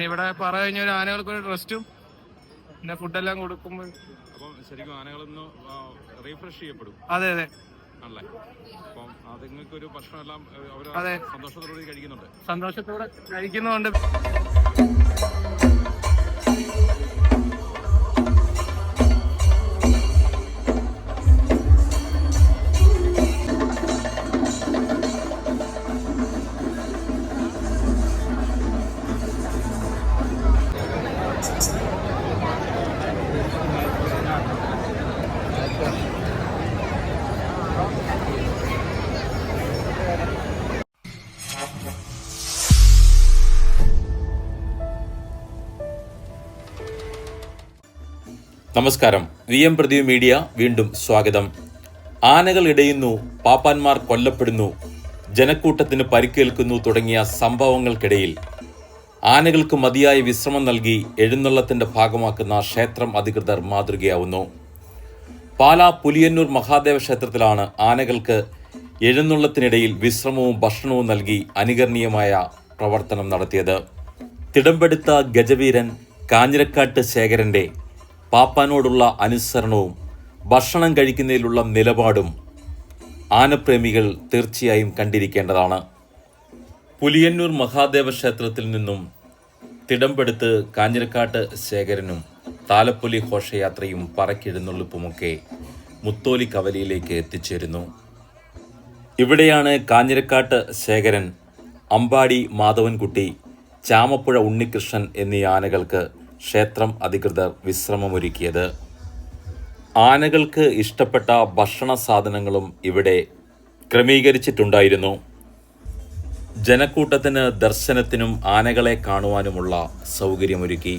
ഇവിടെ പറ കഴിഞ്ഞ ഒരു ആനകൾക്ക് ഒരു റെസ്റ്റും പിന്നെ ഫുഡെല്ലാം കൊടുക്കുമ്പോൾ ശരിക്കും ആനകളൊന്ന് റീഫ്രഷ് ചെയ്യപ്പെടും. അതെ അതെ ആണല്ലേ. അപ്പം അതുങ്ങൾക്ക് ഒരു ഭക്ഷണമെല്ലാം അതെ സന്തോഷത്തോടെ കഴിക്കുന്നുണ്ട്. സന്തോഷത്തോടെ കഴിക്കുന്നുണ്ട്. നമസ്കാരം. VM പ്രദീപ് മീഡിയ വീണ്ടും സ്വാഗതം. ആനകൾ ഇടയുന്നു, പാപ്പാന്മാർ കൊല്ലപ്പെടുന്നു, ജനക്കൂട്ടത്തിന് പരിക്കേൽക്കുന്നു തുടങ്ങിയ സംഭവങ്ങൾക്കിടയിൽ ആനകൾക്ക് മതിയായ വിശ്രമം നൽകി എഴുന്നള്ളത്തിന്റെ ഭാഗമാക്കുന്ന ക്ഷേത്രം അധികൃതർ മാതൃകയാവുന്നു. പാലാ പുലിയന്നൂർ മഹാദേവ ക്ഷേത്രത്തിലാണ് ആനകൾക്ക് എഴുന്നള്ളത്തിനിടയിൽ വിശ്രമവും ഭക്ഷണവും നൽകി അനുകരണീയമായ പ്രവർത്തനം നടത്തിയത്. തിടമ്പെടുത്ത ഗജവീരൻ കാഞ്ഞിരക്കാട്ട് ശേഖരന്റെ പാപ്പാനോടുള്ള അനുസരണവും ഭക്ഷണം കഴിക്കുന്നതിലുള്ള നിലപാടും ആനപ്രേമികൾ തീർച്ചയായും കണ്ടിരിക്കേണ്ടതാണ്. പുലിയന്നൂർ മഹാദേവ ക്ഷേത്രത്തിൽ നിന്നും തിടമ്പെടുത്ത് കാഞ്ഞിരക്കാട്ട് ശേഖരനും താലപ്പൊലി ഘോഷയാത്രയും പറക്കെഴുന്നള്ളിപ്പുമൊക്കെ മുത്തോലി കവലയിലേക്ക് എത്തിച്ചേരുന്നു. ഇവിടെയാണ് കാഞ്ഞിരക്കാട്ട് ശേഖരൻ, അമ്പാടി മാധവൻകുട്ടി, ചാമപ്പുഴ ഉണ്ണികൃഷ്ണൻ എന്നീ ആനകൾക്ക് ക്ഷേത്രം അധികൃതർ വിശ്രമമൊരുക്കിയത്. ആനകൾക്ക് ഇഷ്ടപ്പെട്ട ഭക്ഷണ സാധനങ്ങളും ഇവിടെ ക്രമീകരിച്ചിട്ടുണ്ടായിരുന്നു. ജനക്കൂട്ടത്തിന് ദർശനത്തിനും ആനകളെ കാണുവാനുമുള്ള സൗകര്യമൊരുക്കി.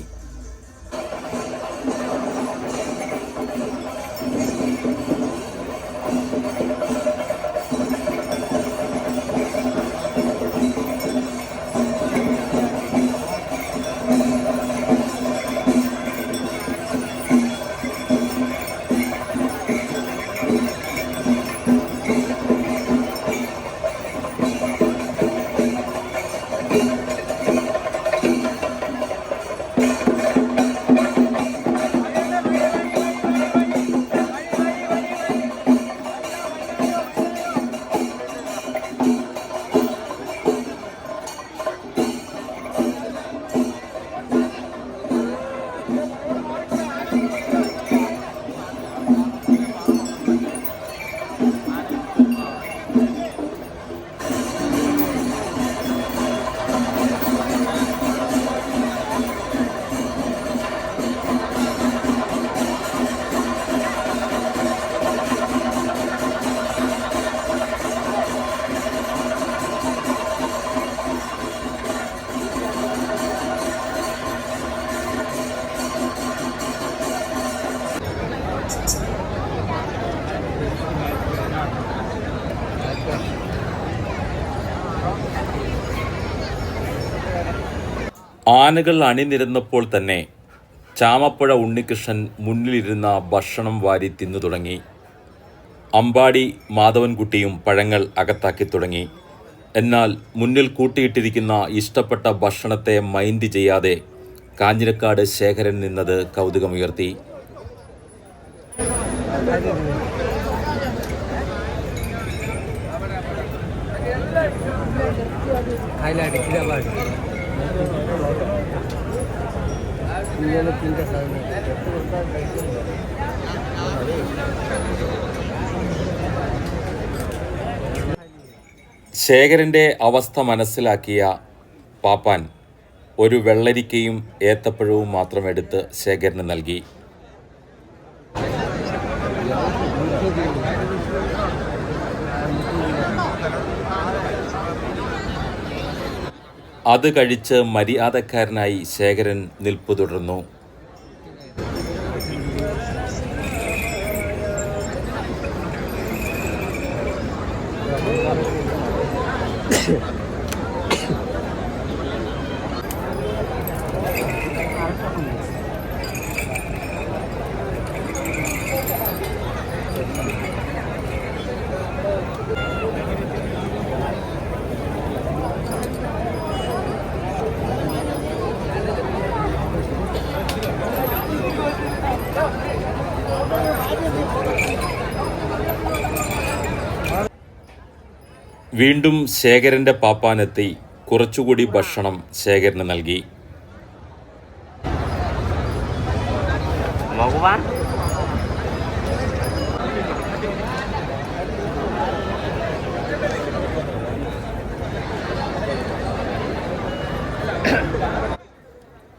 ആനകൾ അണിനിരന്നപ്പോൾ തന്നെ ചാമപ്പുഴ ഉണ്ണികൃഷ്ണൻ മുന്നിലിരുന്ന ഭക്ഷണം വാരി തിന്നു തുടങ്ങി. അമ്പാടി മാധവൻകുട്ടിയും പഴങ്ങൾ അകത്താക്കി തുടങ്ങി. എന്നാൽ മുന്നിൽ കൂട്ടിയിട്ടിരിക്കുന്ന ഇഷ്ടപ്പെട്ട ഭക്ഷണത്തെ മൈൻഡ് ചെയ്യാതെ കാഞ്ഞിരക്കാട് ശേഖരൻ നിന്നത് കൗതുകമുയർത്തി. ശേഖരന്റെ അവസ്ഥ മനസ്സിലാക്കിയ പാപ്പാൻ ഒരു വെള്ളരിക്കയും ഏത്തപ്പഴവും മാത്രം എടുത്ത് ശേഖരന് നൽകി. അത് കഴിച്ച് മര്യാദക്കാരനായി ശേഖരൻ നിൽപ്പു തുടർന്നു. വീണ്ടും ശേഖരൻ്റെ പാപ്പാനെത്തി കുറച്ചുകൂടി ഭക്ഷണം ശേഖരന് നൽകി.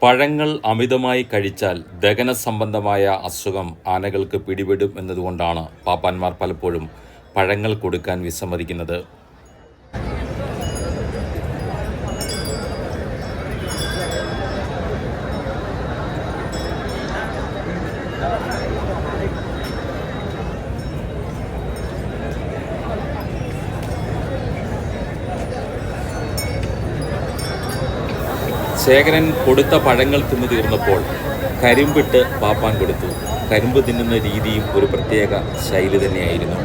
പഴങ്ങൾ അമിതമായി കഴിച്ചാൽ ദഹന സംബന്ധമായ അസുഖം ആനകൾക്ക് പിടിപെടും എന്നതുകൊണ്ടാണ് പാപ്പാന്മാർ പലപ്പോഴും പഴങ്ങൾ കൊടുക്കാൻ വിസമ്മതിക്കുന്നത്. ശേഖരൻ കൊടുത്ത പഴങ്ങൾ തിന്നു തീർന്നപ്പോൾ കരിമ്പിട്ട് പാപ്പാൻ കൊടുത്തു. കരിമ്പ് തിന്നുന്ന രീതിയും ഒരു പ്രത്യേക ശൈലി തന്നെയായിരുന്നു.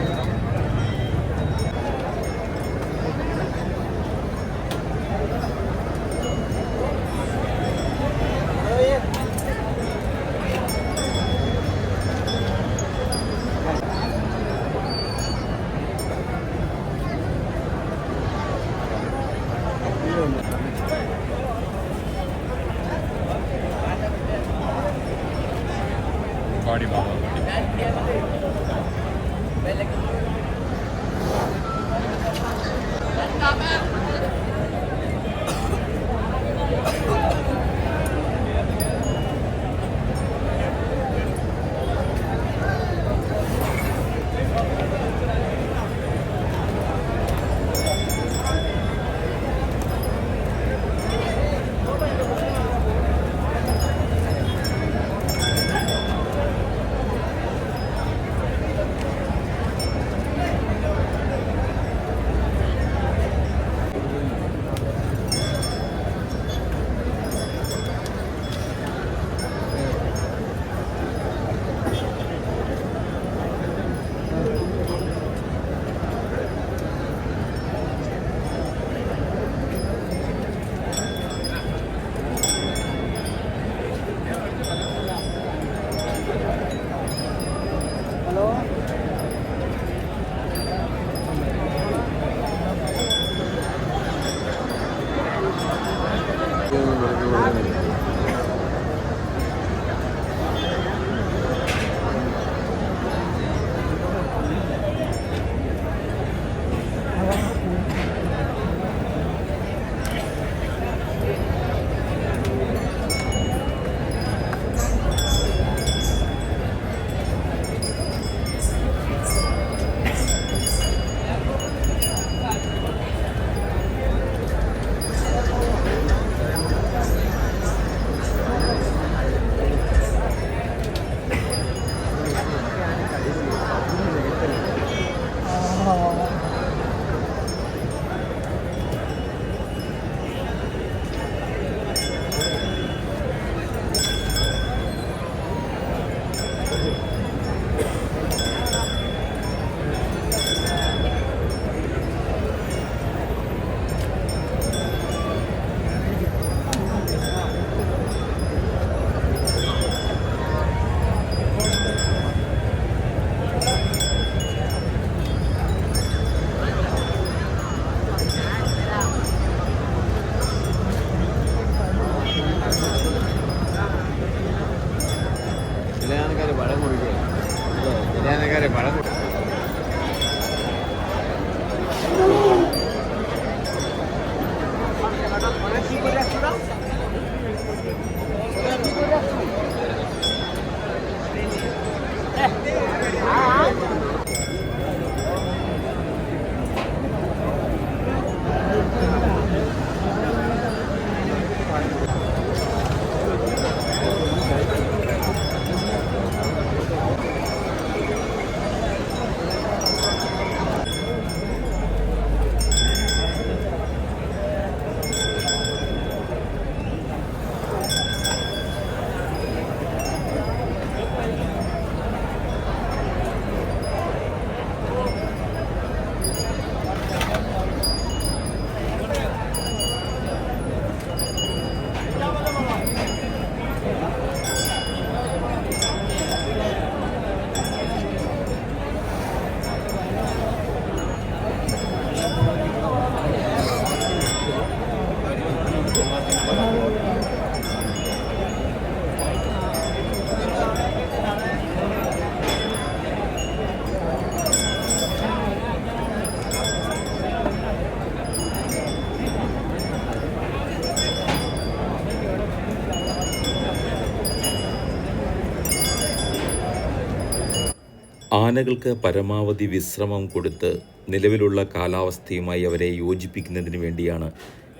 ആനകൾക്ക് പരമാവധി വിശ്രമം കൊടുത്ത് നിലവിലുള്ള കാലാവസ്ഥയുമായി അവരെ യോജിപ്പിക്കുന്നതിന് വേണ്ടിയാണ്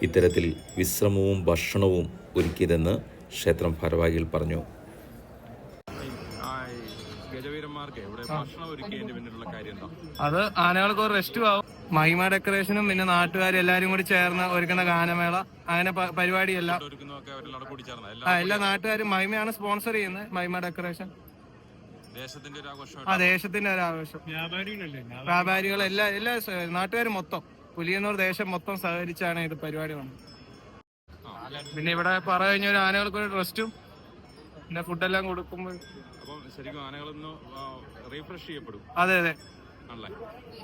ഇത്തരത്തിൽ വിശ്രമവും ഭക്ഷണവും ഒരുക്കിയതെന്ന് ക്ഷേത്രം ഭാരവാഹികൾ പറഞ്ഞു. ഗജവീരന്മാർക്ക് ഇവിടെ ഭക്ഷണം ഒരുക്കിയതിന്റെ പിന്നിലുള്ള കാര്യം എന്താ? അത് ആനകൾക്ക് ഒരു റെസ്റ്റും ആവും. മഹിമ ഡെക്കറേഷനും പിന്നെ നാട്ടുകാരും എല്ലാരും കൂടി ചേർന്ന് ഒരുക്കുന്ന ഗാനമേള അങ്ങനെ പരിപാടിയെല്ലാം ഒരുക്കുന്നതൊക്കെ അവരെല്ലാം കൂടി ചേർന്ന എല്ലാ നാട്ടുകാരും മഹിമയാണ് സ്പോൺസർ ചെയ്യുന്നത്. മഹിമ ഡെക്കറേഷൻ ദേശത്തിന്റെ ഒരു ആഘോഷം. ദേശത്തിന്റെ ഒരു ആഘോഷം. വ്യാപാരികൾ എല്ലാ നാട്ടുകാരും മൊത്തം പുലിയന്നൂർ ദേശം മൊത്തം സഹകരിച്ചാണ് ഇത് പരിപാടി വന്നത്. പിന്നെ ഇവിടെ പറ കഴിഞ്ഞ ഒരു ആനകൾക്ക് ഒരു റെസ്റ്റും പിന്നെ ഫുഡെല്ലാം കൊടുക്കുമ്പോൾ അപ്പം ശരിക്കും ആനകളൊന്ന് റീഫ്രഷ് ചെയ്യപ്പെടും. അതെ അതെ ആണല്ലേ.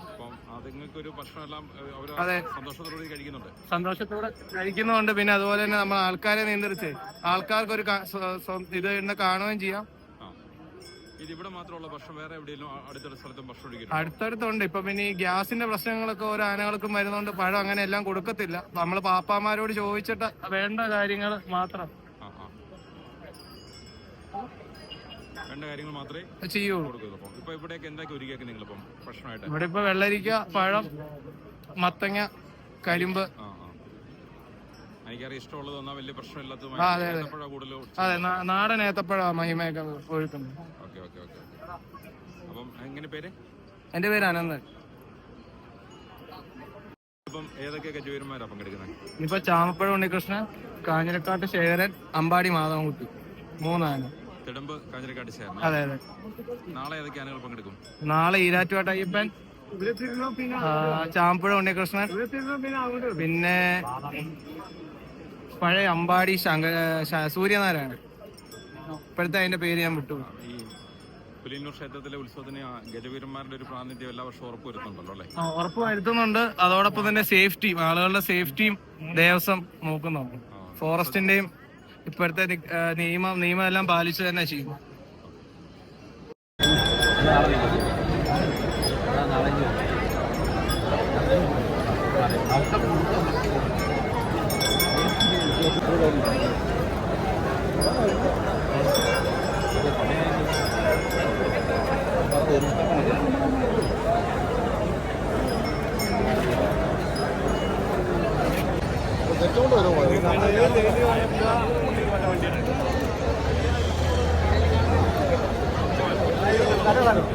അപ്പം അതുങ്ങൾക്ക് ഒരു ഭക്ഷണമെല്ലാം അതെ സന്തോഷത്തോടെ കഴിക്കുന്നുണ്ട്. സന്തോഷത്തോടെ കഴിക്കുന്നുണ്ട്. പിന്നെ അതുപോലെ തന്നെ നമ്മൾ ആൾക്കാരെ നിയന്ത്രിച്ച് ആൾക്കാർക്ക് ഒരു ഇത് തന്നെ കാണുകയും ചെയ്യാം. ഇവിടെ മാത്രമുള്ള ഭക്ഷണം വേറെ എവിടെയെങ്കിലും അടുത്തുള്ള സ്ഥലത്തും ഭക്ഷണം അടുത്തടുത്തുണ്ട്. ഇപ്പൊ പിന്നെ ഈ ഗ്യാസിന്റെ പ്രശ്നങ്ങളൊക്കെ ഓരോ ആനകൾക്കും വരുന്നോണ്ട് പഴം അങ്ങനെ എല്ലാം കൊടുക്കത്തില്ല. നമ്മള് പാപ്പാമാരോട് ചോദിച്ചിട്ട് വേണ്ട കാര്യങ്ങൾ മാത്രം മാത്രമേ ചെയ്യുള്ളൂ. ഇപ്പൊ ഇവിടെയൊക്കെ എന്തൊക്കെ ഒരുക്കിയൊക്കെ നിങ്ങളിപ്പം ഭക്ഷണമായിട്ട്? ഇവിടെ ഇപ്പൊ വെള്ളരിക്ക, പഴം, മത്തങ്ങ, കരിമ്പ്. എനിക്കറിയാം ഇഷ്ടമുള്ളത് വന്നാൽ വലിയ പ്രശ്നമില്ലാത്ത. അതെ നാടൻ ഏത്തപ്പഴം മഹിമയൊക്കെ ഒഴുക്കുന്നത്. അപ്പം എങ്ങനെ പേര്? എന്റെ പേര് അനന്തൻ. ഇപ്പം ഏതൊക്കെ ഗജവീരന്മാരാ പങ്കെടുക്കുന്നത്? ഇപ്പൊ ചാമപ്പഴ ഉണ്ണികൃഷ്ണൻ, കാഞ്ഞിരക്കാട്ട് ശേഖരൻ, അമ്പാടി മാധവൻകുട്ടി, 3 ആന. തിടമ്പ് കാഞ്ഞിരക്കാട്ട് ശേഖരൻ. അതെ അതെ. നാളെ ഏതൊക്കെ ആനകൾ പങ്കെടുക്കും? നാളെ ഈരാറ്റുപാട്ട് അയ്യപ്പൻ, ചാമപ്പുഴ ഉണ്ണികൃഷ്ണൻ, പിന്നെ പഴയ അമ്പാടി സൂര്യനാരായണൻ. ഇപ്പോഴത്തെ അതിന്റെ പേര് ഞാൻ വിട്ടു. ഈ പുലിയന്നൂർ ക്ഷേത്രത്തിലെ ഉത്സവത്തിന് ഗജവീരന്മാരുടെ ഒരു പ്രാതിനിധ്യം എല്ലാ വർഷവും ഉറപ്പുവരുത്തുന്നുണ്ടല്ലോ അല്ലേ? ഉറപ്പുവരുത്തുന്നുണ്ട്. അതോടൊപ്പം തന്നെ സേഫ്റ്റിയും ആളുകളുടെ സേഫ്റ്റിയും ദേവസ്വം നോക്കുന്നുണ്ട്. ഫോറസ്റ്റിന്റെയും ഇപ്പോഴത്തെ നിയമം എല്ലാം പാലിച്ചു തന്നെ ചെയ്യും. Claro.